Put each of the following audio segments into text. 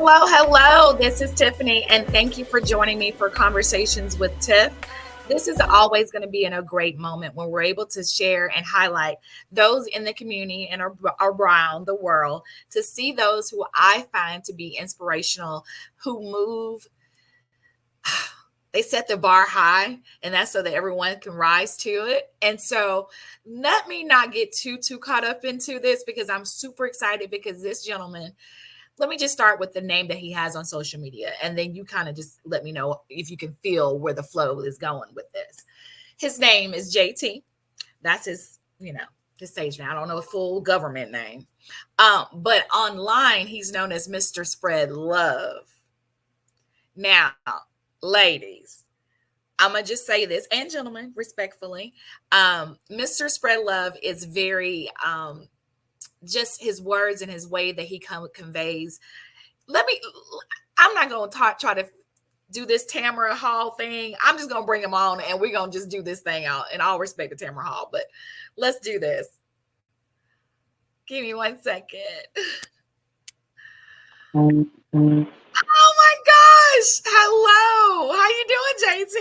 Hello. This is Tiffany, and thank you for joining me for Conversations with Tiff. This is always going to be in a great moment when we're able to share and highlight those in the community and around the world to see those who I find to be inspirational, who move. They set the bar high, and that's so that everyone can rise to it. And so, let me not get too caught up into this because I'm super excited because this gentleman, let me just start with the name that he has on social media, and then you kind of just let me know if you can feel where the flow is going with this. His name is JT. That's his stage name. I don't know a full government name. But online he's known as Mr. Spread Love. Now, ladies, I'm gonna just say this, and gentlemen, respectfully, Mr. Spread Love is very just his words and his way that he conveys. I'm not going to try to do this Tamara Hall thing. I'm just going to bring him on and we're going to just do this thing out, in all respect to Tamara Hall, but let's do this. Give me 1 second. Oh my gosh. Hello. How you doing, JT?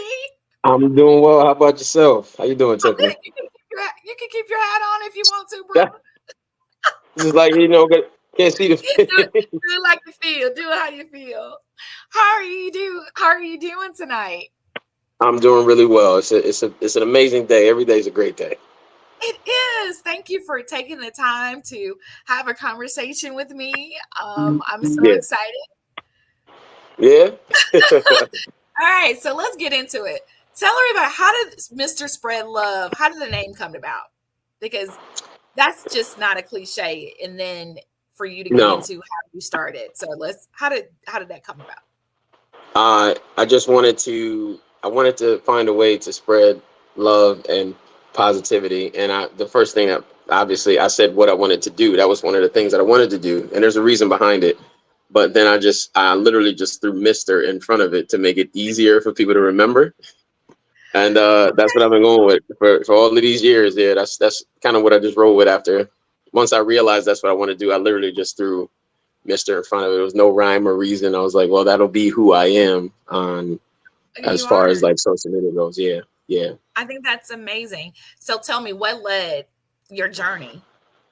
I'm doing well. How about yourself? How you doing, Tiffany? You can keep your hat on if you want to, bro. This is like, can't see the do it like you feel. Do it how you feel. How are you doing tonight? I'm doing really well. It's an amazing day. Every day is a great day. It is. Thank you for taking the time to have a conversation with me. I'm so Yeah. excited. Yeah. All right, so let's get into it. Tell everybody, how did Mr. Spread Love, how did the name come about? Because that's just not a cliche. And then for you to get into how you started. So how did that come about? I wanted to find a way to spread love and positivity. And the first thing that obviously I said what I wanted to do. That was one of the things that I wanted to do. And there's a reason behind it. But then I literally just threw Mr. in front of it to make it easier for people to remember. And that's what I've been going with for all of these years. Yeah, that's kind of what I just rolled with after. Once I realized that's what I want to do, I literally just threw Mr. in front of it. There was no rhyme or reason. I was like, well, that'll be who I am as far as like social media goes. Yeah, yeah. I think that's amazing. So tell me, what led your journey?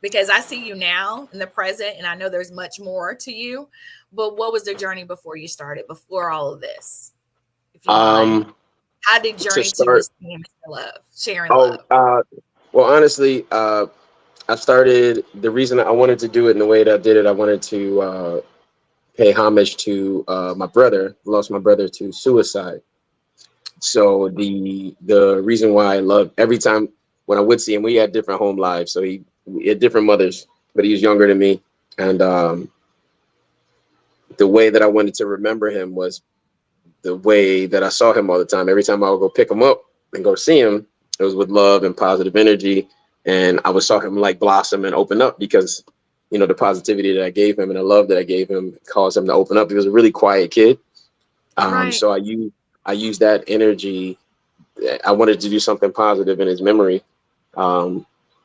Because I see you now in the present, and I know there's much more to you. But what was the journey before you started, before all of this? If you mind. How did journey to Mr. Love, sharing love? Well, honestly, I started, the reason I wanted to do it in the way that I did it, I wanted to pay homage to my brother. I lost my brother to suicide. So the reason why I love, every time when I would see him, we had different home lives. So we had different mothers, but he was younger than me. And the way that I wanted to remember him was the way that I saw him all the time. Every time I would go pick him up and go see him, it was with love and positive energy. And I would saw him like blossom and open up because, the positivity that I gave him and the love that I gave him caused him to open up. He was a really quiet kid. Right. So I used that energy. I wanted to do something positive in his memory.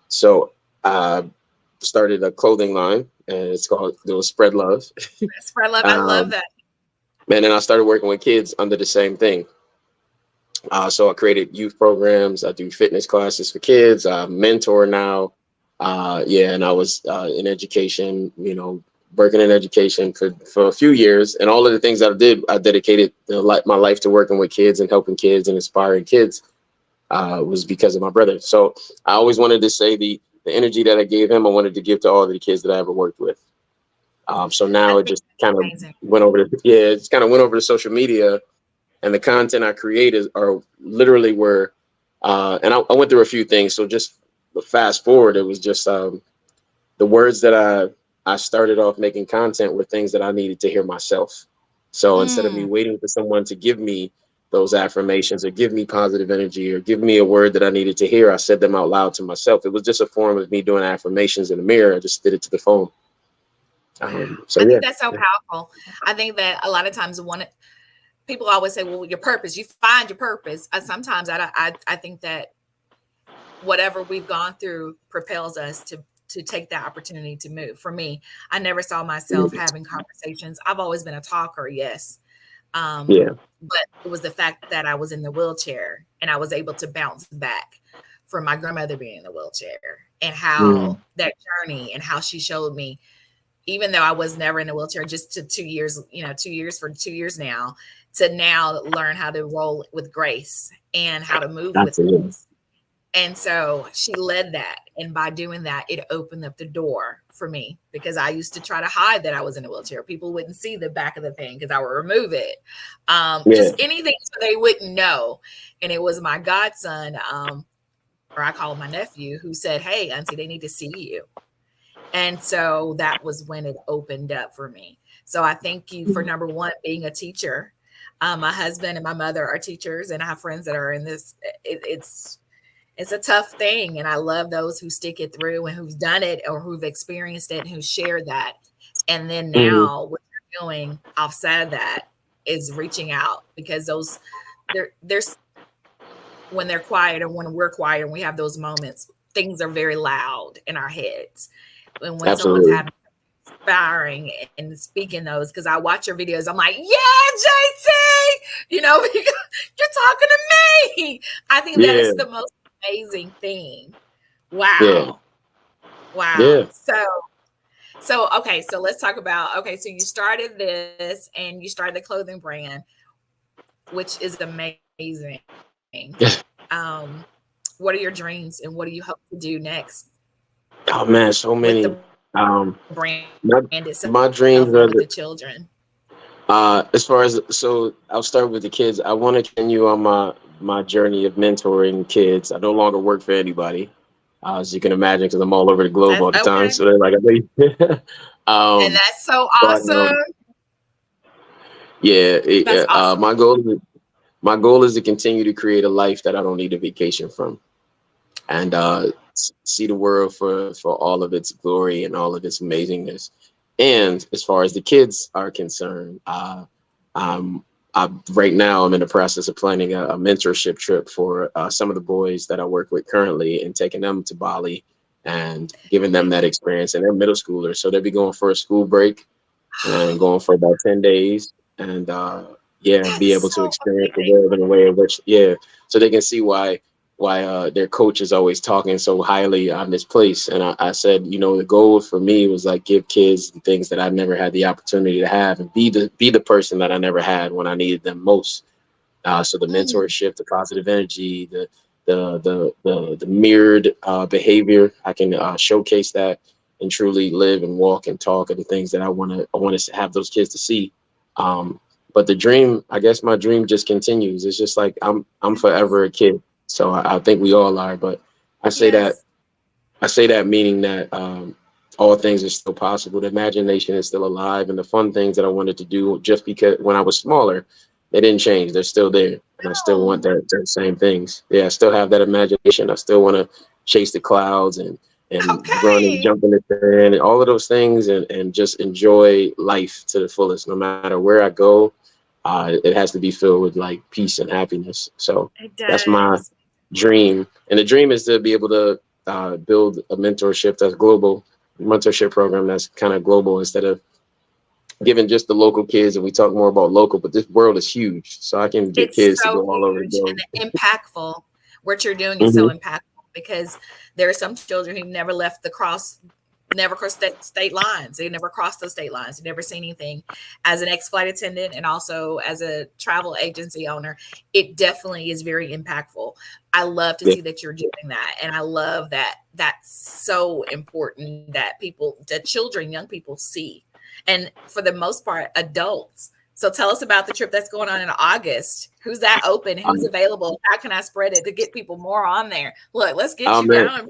So I started a clothing line, and it was Spread Love. Spread Love. I love that. And then I started working with kids under the same thing. So I created youth programs. I do fitness classes for kids. I mentor now. And I was in education, working in education for a few years. And all of the things that I did, I dedicated my life to working with kids and helping kids and inspiring kids was because of my brother. So I always wanted to say the energy that I gave him, I wanted to give to all of the kids that I ever worked with. So now it just kind of went over to social media, and the content I created are literally where, and I went through a few things. So just fast forward, it was just the words that I started off making content were things that I needed to hear myself. So instead of me waiting for someone to give me those affirmations or give me positive energy or give me a word that I needed to hear, I said them out loud to myself. It was just a form of me doing affirmations in the mirror. I just did it to the phone. I think that's so powerful. I think that a lot of times people always say, well, your purpose, you find your purpose. Sometimes I think that whatever we've gone through propels us to to take that opportunity to move. For me, I never saw myself having conversations. I've always been a talker, yes. Yeah. But it was the fact that I was in the wheelchair and I was able to bounce back from my grandmother being in the wheelchair, and how Mm. that journey and how she showed me, even though I was never in a wheelchair, just to 2 years, 2 years for 2 years now, to now learn how to roll with grace and how to move with Absolutely. grace. And so she led that. And by doing that, it opened up the door for me, because I used to try to hide that I was in a wheelchair. People wouldn't see the back of the thing because I would remove it. Yeah. Just anything so they wouldn't know. And it was my godson, or I call him my nephew, who said, "Hey, Auntie, they need to see you." And so that was when it opened up for me. So I thank you for, number one, being a teacher. My husband and my mother are teachers, and I have friends that are in this. It's a tough thing, and I love those who stick it through and who've done it or who've experienced it and who share that. And then Hmm. now what you're doing outside of that is reaching out, because those there's when they're quiet, or when we're quiet and we have those moments, things are very loud in our heads. And when someone's Absolutely. having inspiring and speaking those, because I watch your videos, I'm like, yeah, JT, you're talking to me. I think that Yeah. is the most amazing thing. Yeah. Wow. Wow. Yeah. So okay, so let's talk about, okay, so you started this and you started the clothing brand, which is amazing. Um, what are your dreams and what do you hope to do next Oh man, so with the many. brand Um, itself and with the children? my dreams are as far as, so I'll start with the kids. I want to continue on my journey of mentoring kids. I no longer work for anybody, as you can imagine, because I'm all over the globe That's all the time. okay. So they're like, I know. And um, that's so but awesome. yeah, That's awesome. my goal is to continue to create a life that I don't need a vacation from, and see the world for all of its glory and all of its amazingness. And as far as the kids are concerned, um, right now I'm in the process of planning a mentorship trip for some of the boys that I work with currently, and taking them to Bali and giving them that experience. And they're middle schoolers, so they'll be going for a school break and going for about 10 days, and yeah, be That's able so to experience the amazing. world in a way in which, yeah, so they can see why their coach is always talking so highly on this place. And I said, the goal for me was like, give kids the things that I never had the opportunity to have, and be the person that I never had when I needed them most. So the Mm, mentorship, the positive energy, the mirrored behavior, I can showcase that and truly live and walk and talk, and the things that I want to have those kids to see. Um, but the dream, I guess, my dream just continues. It's just like I'm yes. forever a kid, so I think we all are. But I say that Yes. I say that meaning that all things are still possible. The imagination is still alive, and the fun things that I wanted to do just because when I was smaller, they didn't change. They're still there, and I still want No. that same things. Yeah, I still have that imagination. I still want to chase the clouds and run and Okay. jump in the sand and all of those things, and just enjoy life to the fullest. No matter where I go, it has to be filled with like peace and happiness. So It that's my does. dream, and the dream is to be able to build a mentorship program that's kind of global, instead of giving just the local kids. And we talk more about local, but this world is huge, so I can get It's kids to so go all over the huge globe. and impactful. What you're doing is so Hmm. impactful, because there are some children who never crossed state lines. They never crossed those state lines. They never seen anything. As an ex-flight attendant and also as a travel agency owner, it definitely is very impactful. I love to Yeah, see that you're doing that. And I love that that's so important that children, young people see. And for the most part, adults. So tell us about the trip that's going on in August. Who's that open? Who's um, available? How can I spread it to get people more on there? Look, let's get oh you man, going,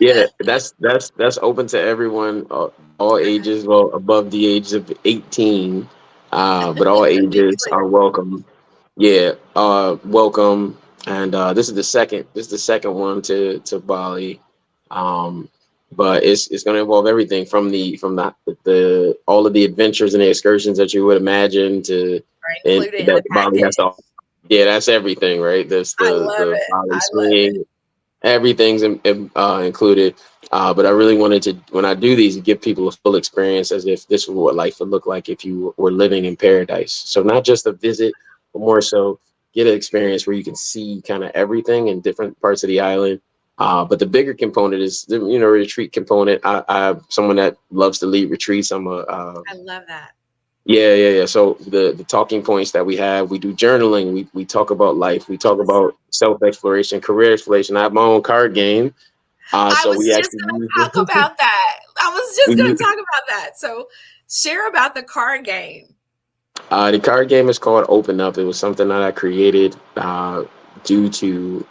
yeah, brother. that's open to everyone, all ages, well, above the age of 18, but all Be ages clear. are welcome. Yeah, welcome. And this is the second one to Bali. Um, but it's going to involve everything from the all of the adventures and the excursions that you would imagine to, Are and included in that the Bali has package. to. Yeah, that's everything, right? There's I the love the it. Bali I love it. swing. Everything's included. But I really wanted to, when I do these, give people a full experience as if this was what life would look like if you were living in paradise. So not just a visit, but more so get an experience where you can see kind of everything in different parts of the island. But the bigger component is the retreat component. I'm someone that loves to lead retreats. I'm a I love that. yeah. So the talking points that we have, we do journaling. We talk about life. We I talk was about self exploration, career exploration. I have my own card game. I So was we just actually gonna use talk about that. I was just we gonna use, talk about that. So share about the card game. the card game is called Open Up. It was something that I created due to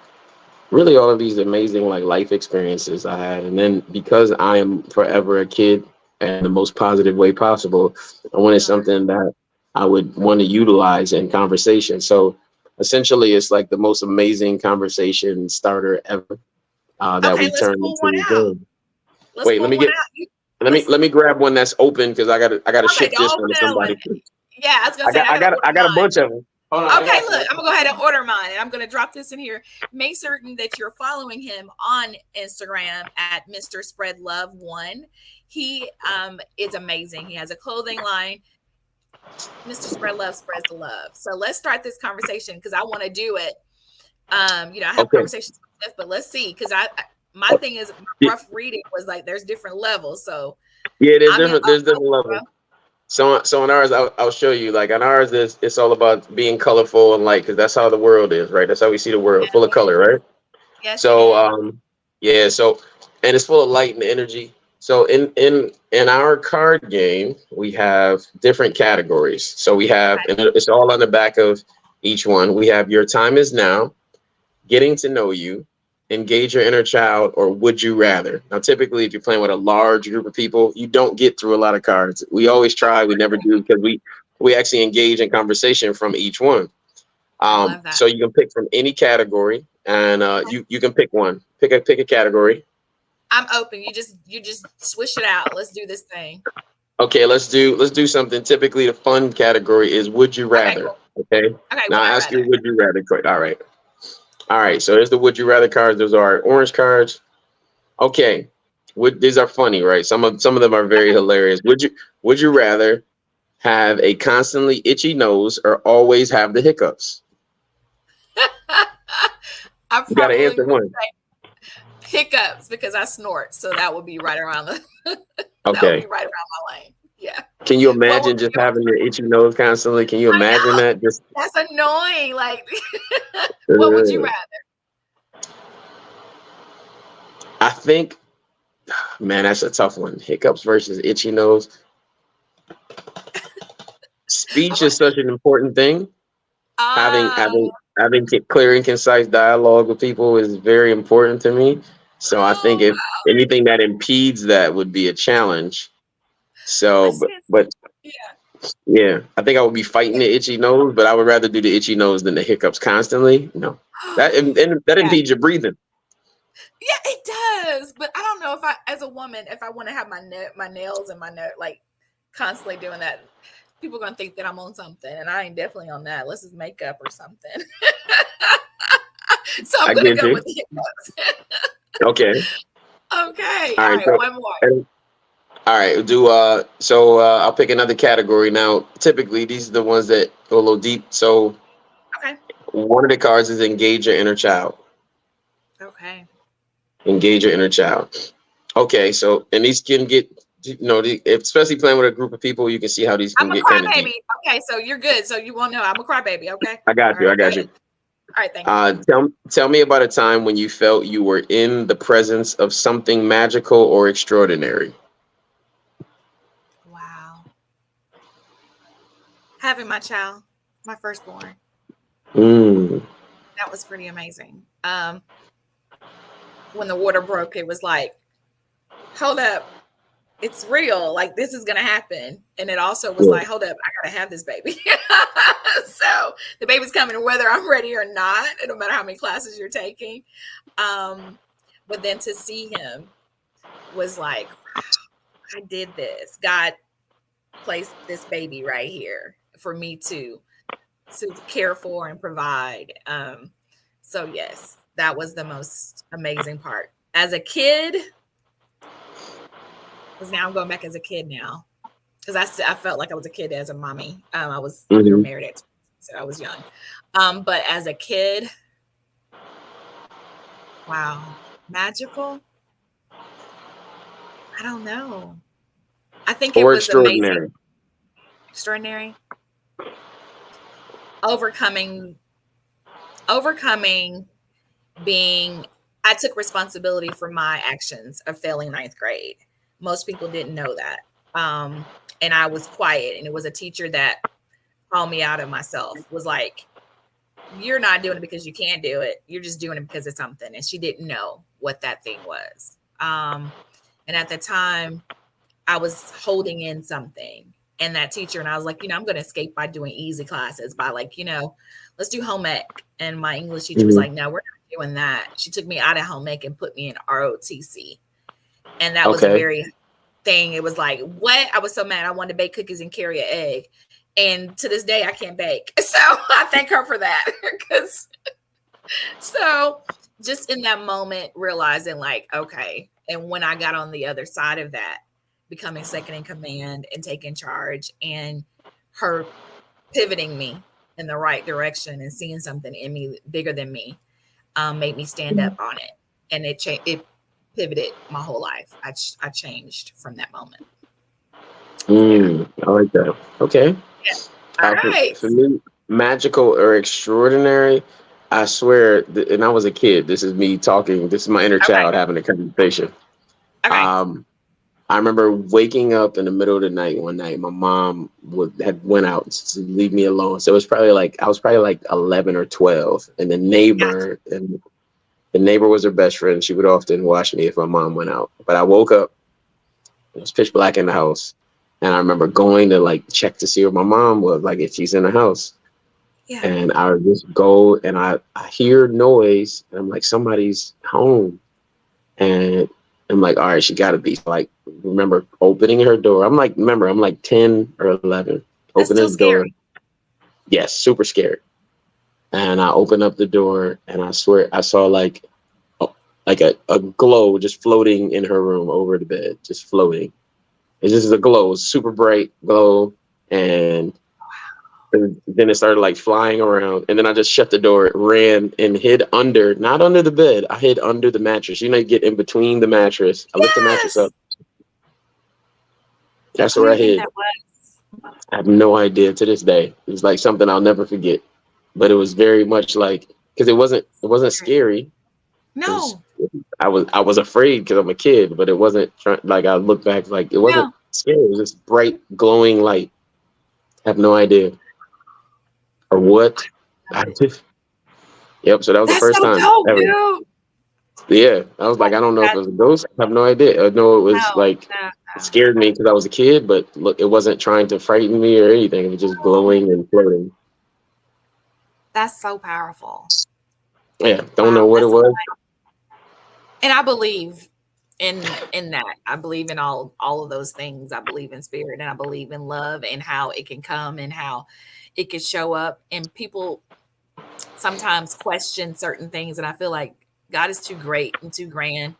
really all of these amazing like life experiences I had, and then because I am forever a kid in the most positive way possible, I wanted Sure. something that I would want to utilize in conversation. So essentially, it's like the most amazing conversation starter ever that Okay, we let's turned pull into one a out. game. Let's Wait, let pull me one get out. let me Let's let me grab one that's open because I gotta okay. ship Don't this open one to another one. somebody. Yeah, I was gonna I say got I I gotta got order I got a mine. bunch of them. Hold on, I Okay, got look, I'm gonna go ahead and order mine, and I'm gonna drop this in here. Make certain that you're following him on Instagram at Mr. Spread Love One. He is amazing. He has a clothing line. Mr. Spread Love spreads the love. So let's start this conversation because I want to do it. I have okay. conversations with Tiff, but let's see because my thing is my Yeah, rough reading was like there's different levels. So yeah, there's I'm in different there's level different levels. zero. So on ours, I'll show you. Like on ours, it's all about being colorful and light because that's how the world is, right? That's how we see the world, full of color, right? Yes, it So is. yeah, so and it's full of light and energy. So in our card game, we have different categories. So we have, Okay. and it's all on the back of each one. We have your time is now, getting to know you, engage your inner child, or would you rather? Now, typically, if you're playing with a large group of people, you don't get through a lot of cards. We always try, we never do because we actually engage in conversation from each one. I love that. So you can pick from any category, and Okay. you can pick one. Pick a category. I'm open. You just swish it out. Let's do this thing. Okay, let's do something. Typically, the fun category is would you Okay, rather. cool. Okay. Okay, Now would I I ask you rather? would you rather quick. All right. All right. So there's the would you rather cards. Those are orange cards. Okay. These are funny, right? Some of them are very hilarious. Would you rather have a constantly itchy nose or always have the hiccups? I You got to probably answer would one. say hiccups because I snort, so that would be right around the that would be Okay. right around my lane. Yeah. Can you What would imagine be just yours? having your itchy nose constantly? Can you I imagine know that? Just that's annoying. Like, what would you uh, rather? I think, man, that's a tough one. Hiccups versus itchy nose. I'm Speech like, is such an important thing. Having ah, having having clear and concise dialogue with people is very important to me. So I think oh, if anything that impedes that would be a challenge. So, but but since but yeah, yeah, I think I would be fighting yeah, the itchy nose, but I would rather do the itchy nose than the hiccups constantly. No, and that yeah, impedes your breathing. yeah, it does. But I don't know if I, as a woman, if I want to have my nails and my note like constantly doing that. People gonna think that I'm on something, and I ain't definitely on that. Unless it's makeup or something. So I'm I gonna get go you. with hiccups. Okay. Okay, All all right. right, So, one more. and- all right. Do I'll pick another category now. Typically, these are the ones that go a little deep. So Okay, one of the cards is engage your inner child. okay. Engage your inner child. Okay. So and these can get especially playing with a group of people, you can see how these I'm can a get kind of deep. crybaby. Okay, so you're good. So you won't know I'm a crybaby. Okay. I got All you. I right, go got ahead. you. All right, thank you. Tell me about a time when you felt you were in the presence of something magical or extraordinary. Wow. Having my child, my firstborn, Mm. that was pretty amazing. When the water broke, it was like, hold up, it's real. Like this is gonna happen. And it also was Yeah. like, hold up, I gotta have this baby. So the baby's coming whether I'm ready or not, no matter how many classes you're taking. Um, but then to see him was like, I did this. God placed this baby right here for me to care for and provide. So yes, That was the most amazing part. As a kid, because now I'm going back as a kid now, because I felt like I was a kid as a mommy. We were Hmm. married at, so I was young. But as a kid, wow, magical. I don't know. I think it Or was amazing, extraordinary? extraordinary, overcoming, overcoming being. I took responsibility for my actions of failing ninth grade. Most people didn't know that. And I was quiet, and it was a teacher that called me out of myself, was like, you're not doing it because you can't do it. You're just doing it because of something. And she didn't know what that thing was. And at the time, I was holding in something. And that teacher, and I was like, I'm going to escape by doing easy classes, by like, let's do home ec. And my English teacher was Hmm. like, no, we're not doing that. She took me out of home ec and put me in ROTC. And that was a Okay. very thing. It was like, what? I was so mad. I wanted to bake cookies and carry an egg. And to this day, I can't bake. So I thank her for that. Because so just in that moment, realizing like, okay. And when I got on the other side of that, becoming second in command and taking charge, and her pivoting me in the right direction and seeing something in me bigger than me, made me stand up on it. And it pivoted my whole life. I changed from that moment. Yeah. I like that. Okay. Yeah. All right. For me, magical or extraordinary, I swear, and I was a kid. This is me talking. This is my inner Okay. child having a conversation. Okay. Um, I remember waking up in the middle of the night one night. My mom had went out to leave me alone. So it was probably like I was probably like 11 or 12, and Gotcha. the neighbor was her best friend. She would often watch me if my mom went out. But I woke up. It was pitch black in the house, and I remember going to like check to see where my mom was, like if she's in the house. Yeah. And I would just go and I hear noise, and I'm like, somebody's home. And I'm like, all right, she gotta be. So, like, remember opening her door. I'm like 10 or 11. That's Open still the door. scary. Yes, super scared. And I open up the door, and I swear I saw like a glow just floating in her room over the bed, just floating. It's just a glow, super bright glow. And then it started like flying around, and then I just shut the door, ran, and hid under, not under the bed. I hid under the mattress. You get in between the mattress. I lift the mattress Yes. up. That's Who do where I you think hid. that was? I have no idea to this day. It was like something I'll never forget. But it was very much like, because it wasn't scary. It was No. I was afraid because I'm a kid, but it wasn't like I look back like it wasn't No. scary. It was just bright, glowing light. I have no idea or what. I just Yep. So that was the That's first so time dope, ever. dude. Yeah, I was like, I don't know if it That's was a ghost. I have no idea. I know it was no, like no, it no. scared me because I was a kid, but look, it wasn't trying to frighten me or anything. It was just No. glowing and floating. That's so powerful. Yeah, don't Wow. know what it That's was. and I believe in that. I believe in all of those things. I believe in spirit, and I believe in love, and how it can come and how it can show up. And people sometimes question certain things, and I feel like God is too great and too grand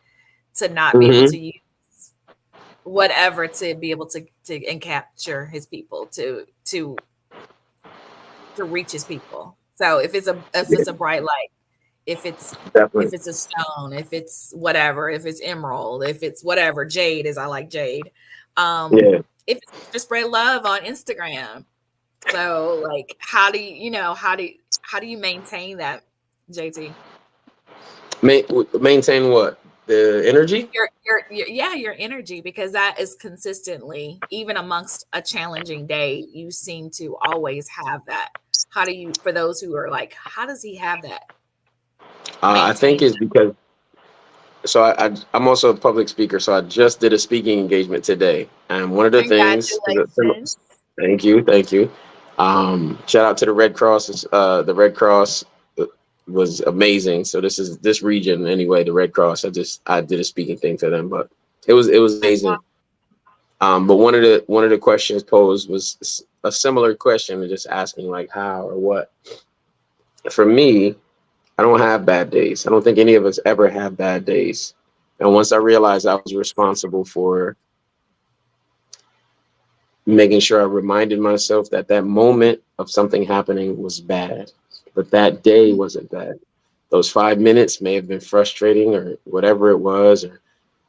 to not be able Hmm. to use whatever to be able to and capture his people, to reach his people. So if Yeah, it's a bright light, if it's definitely. a stone, if it's whatever, if it's emerald, if it's whatever, jade, is I like jade. Yeah. If it's to spread love on Instagram. So like how do you maintain that, JT? Maintain what? The energy? Your energy, because that is consistently, even amongst a challenging day, you seem to always have that. How do you, for those who are like, how does he have that, I think maintain it's because so I'm also a public speaker, so I just did a speaking engagement today, and one of that? the things is Congratulations. thank you. Shout out to the Red Cross. The Red Cross was amazing. So this region anyway. The Red Cross. I did a speaking thing for them, but it was That's why. amazing. But one of the questions posed was a similar question, just asking like how or what. For me, I don't have bad days. I don't think any of us ever have bad days. And once I realized I was responsible for making sure I reminded myself that that moment of something happening was bad, but that day wasn't bad. Those 5 minutes may have been frustrating or whatever it was, or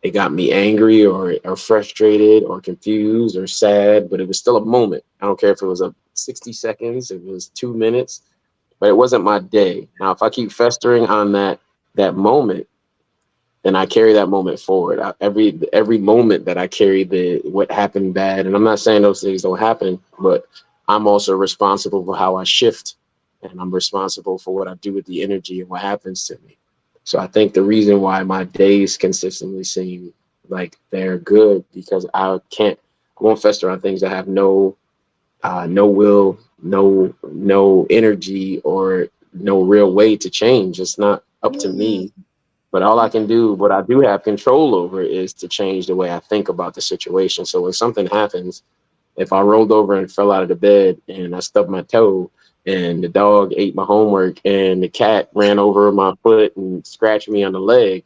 it got me angry or frustrated or confused or sad, but it was still a moment. I don't care if it was a 60 seconds, if it was 2 minutes, but it wasn't my day. Now, if I keep festering on that moment, and I carry that moment forward. Every moment that I carry the what happened bad, and I'm not saying those things don't happen, but I'm also responsible for how I shift, and I'm responsible for what I do with the energy and what happens to me. So I think the reason why my days consistently seem like they're good because I won't fester on things that have no will, no energy, or no real way to change. It's not up to Mm-hmm. me, but all I can do, what I do have control over, is to change the way I think about the situation. So when something happens, if I rolled over and fell out of the bed and I stubbed my toe and the dog ate my homework and the cat ran over my foot and scratched me on the leg,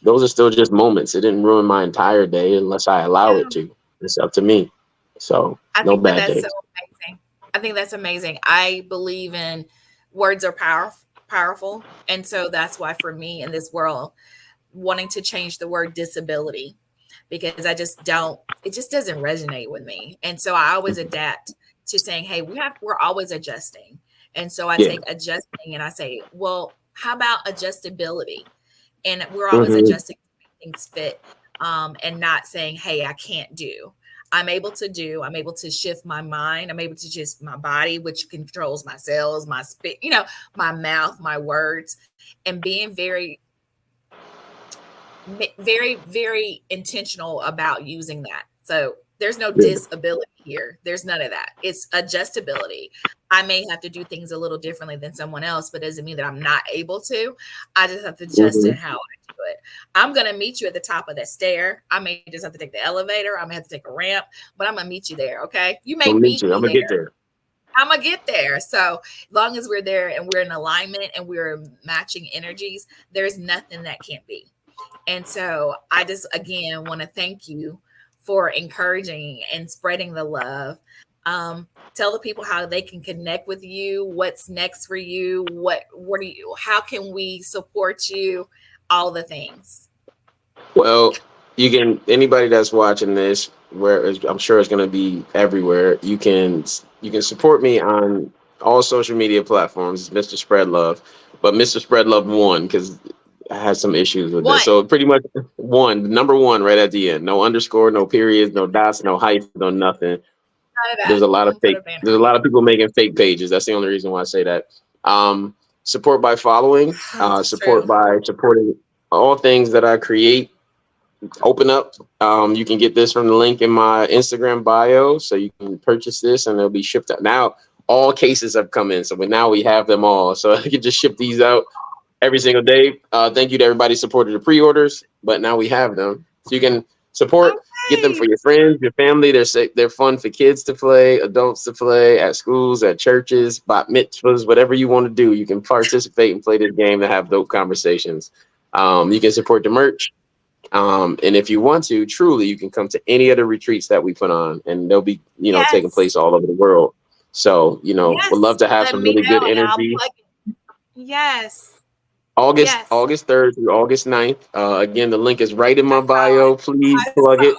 those are still just moments. It didn't ruin my entire day unless I allow it Yeah. to. It's up to me. So I no think that bad that's so days. amazing. I think that's amazing. I believe in words are powerful. And so that's why for me in this world, wanting to change the word disability because I just don't, it just doesn't resonate with me. And so I always adapt to saying, hey, we're always adjusting. And so I Yeah. take adjusting and I say, well, how about adjustability? And we're always Hmm. adjusting to make things fit, and not saying, hey, I can't do. I'm able to shift my mind. I'm able to shift my body, which controls my cells, my spit, my mouth, my words, and being very intentional about using that. So there's no Yeah. disability here. There's none of that. It's adjustability. I may have to do things a little differently than someone else, but doesn't mean that I'm not able to. I just have to adjust Hmm. in how I do it. I'm going to meet you at the top of that stair. I may just have to take the elevator. I may have to take a ramp, but I'm going to meet you there. Okay. You may I'm gonna meet meet you. I'm me gonna there. get there. I'm gonna get there. So long as we're there and we're in alignment and we're matching energies, there's nothing that can't be. And so I just again want to thank you for encouraging and spreading the love. Tell the people how they can connect with you, what's next for you, what are you, how can we support you, all the things. Well, you can, anybody that's watching this, I'm sure it's going to be everywhere. You can support me on all social media platforms, Mr. Spread Love, but Mr. Spread Love one, because I had some issues with this. One, So pretty much one, number one, right at the end. No underscore, no periods, no dots, no hyphen, no nothing. none of There's that. a lot of Don't put fake. a banner. There's a lot of people making fake pages. That's the only reason why I say that. Support by following. It's Support true. by supporting all things that I create. Open up. You can get this from the link in my Instagram bio, so you can purchase this and it'll be shipped out. Now all cases have come in, so now we have them all, so I can just ship these out every single day. Thank you to everybody who supported the pre-orders, but now we have them, so you can support. Get them for Okay. your friends, your family. They're fun for kids to play, adults to play, at schools, at churches, bat mitzvahs, whatever you want to do. You can participate and play this game to have dope conversations. You can support the merch. And if you want to, truly, you can come to any of the retreats that we put on, and they'll be, taking Yes. place all over the world. So, would love Yes. to have Let some me really good know and I'll energy. plug it. Yes. August Yes. August 3rd through August 9th. Again, the link is right in I my saw it. bio. Please I plug saw it. it.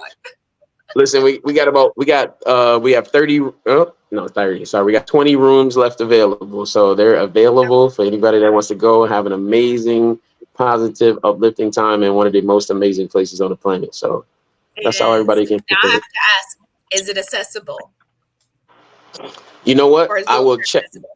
Listen, we have 30, no, 30. Sorry, we got 20 rooms left available. So they're available for anybody that wants to go and have an amazing, positive, uplifting time in one of the most amazing places on the planet. So It that's how is. everybody can Now I support. have to ask, is it accessible You know or what? is I will wheelchair check. accessible?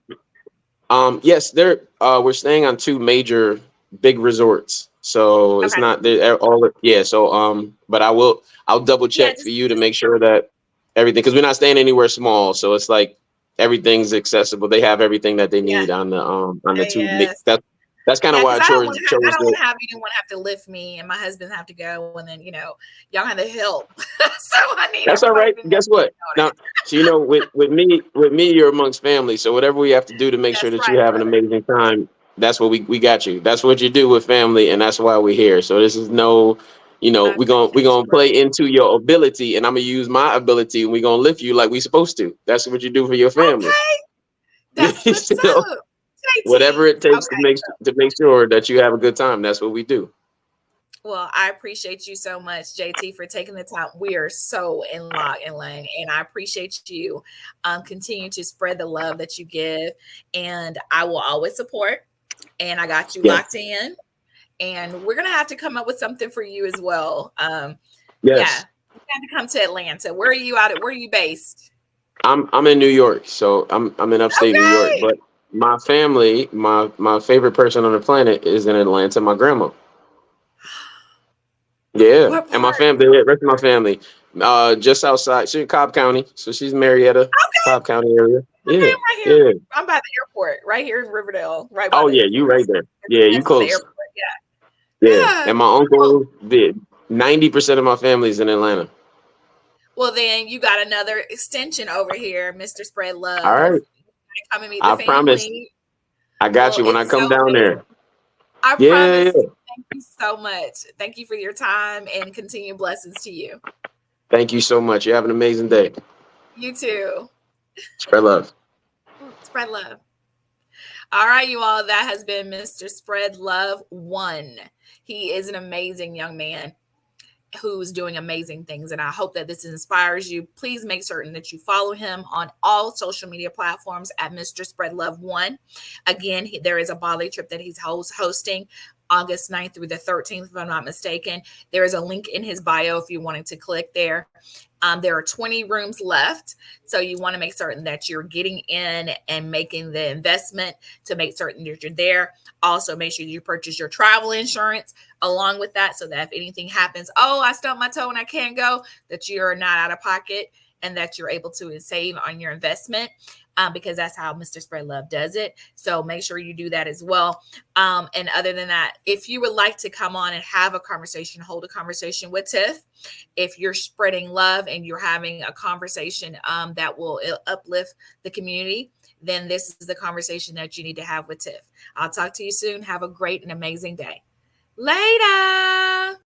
Yes, we're staying on two major big resorts. So it's Okay. not they're all, yeah, so but I'll double Yeah, check for just you to just make sure that everything, because we're not staying anywhere small. So it's like everything's accessible. They have everything that they yeah. need on the two. Yes. That's kind of Yeah, why because I I don't chose want to. I chose don't the. want to have anyone have to lift me, and my husband have to go, and then y'all have to help. So I need That's all everybody right. to know Guess what's what? going Now, on. so with me, you're amongst family. So whatever we have to do to make sure That's that you right, have an brother. amazing time, That's what we got you. That's what you do with family, and that's why we're here. So this is no, I we're appreciate you, gonna bro. play into your ability, and I'm gonna use my ability, and we're gonna lift you like we supposed to. That's what you do for your family. Okay, that's what's So up. whatever JT. it takes Okay. to make sure that you have a good time, that's what we do. Well, I appreciate you so much, JT, for taking the time. We are so in lock and line, and I appreciate you. Continue to spread the love that you give, and I will always support. And I got you locked Yes, in, and we're gonna have to come up with something for you as well. Yeah, yes. you have to come to Atlanta. Where are you out at? Where are you based? I'm in New York, so I'm in upstate New York. Okay. But my family, my favorite person on the planet is in Atlanta. My grandma. Yeah, What and my part? family, the rest of my family, just outside. She's in Cobb County, so she's Marietta, Okay, Cobb County area. okay, Yeah, I'm right here. yeah. I'm by the airport, right here in Riverdale, right by Oh the yeah, you airport. right there. Yeah, you Next to the close. airport. Yeah. Yeah, Yeah. and my Well, uncle did 90% of my family's in Atlanta. well, then you got another extension over here, Mr. Spread All Love. right, Come and meet the I promise. family. I got Well, you when I it's so come down amazing. there. I Yeah, yeah, promise yeah. you. Thank you so much. Thank you for your time and continued blessings to you. Thank you so much. You have an amazing day. You too. Spread love. Spread love. All right, you all. That has been Mr. Spread Love One. He is an amazing young man who's doing amazing things. And I hope that this inspires you. Please make certain that you follow him on all social media platforms at Mr. Spread Love One. Again, there is a Bali trip that he's hosting August 9th through the 13th, if I'm not mistaken. There is a link in his bio if you wanted to click there. There are 20 rooms left. So you want to make certain that you're getting in and making the investment to make certain that you're there. Also, make sure you purchase your travel insurance along with that so that if anything happens, oh, I stumped my toe and I can't go, that you're not out of pocket and that you're able to save on your investment. Because that's how Mr. Spread Love does it. So make sure you do that as well. And other than that, if you would like to come on and have a conversation, hold a conversation with Tiff, if you're spreading love and you're having a conversation that will uplift the community, then this is the conversation that you need to have with Tiff. I'll talk to you soon. Have a great and amazing day. Later.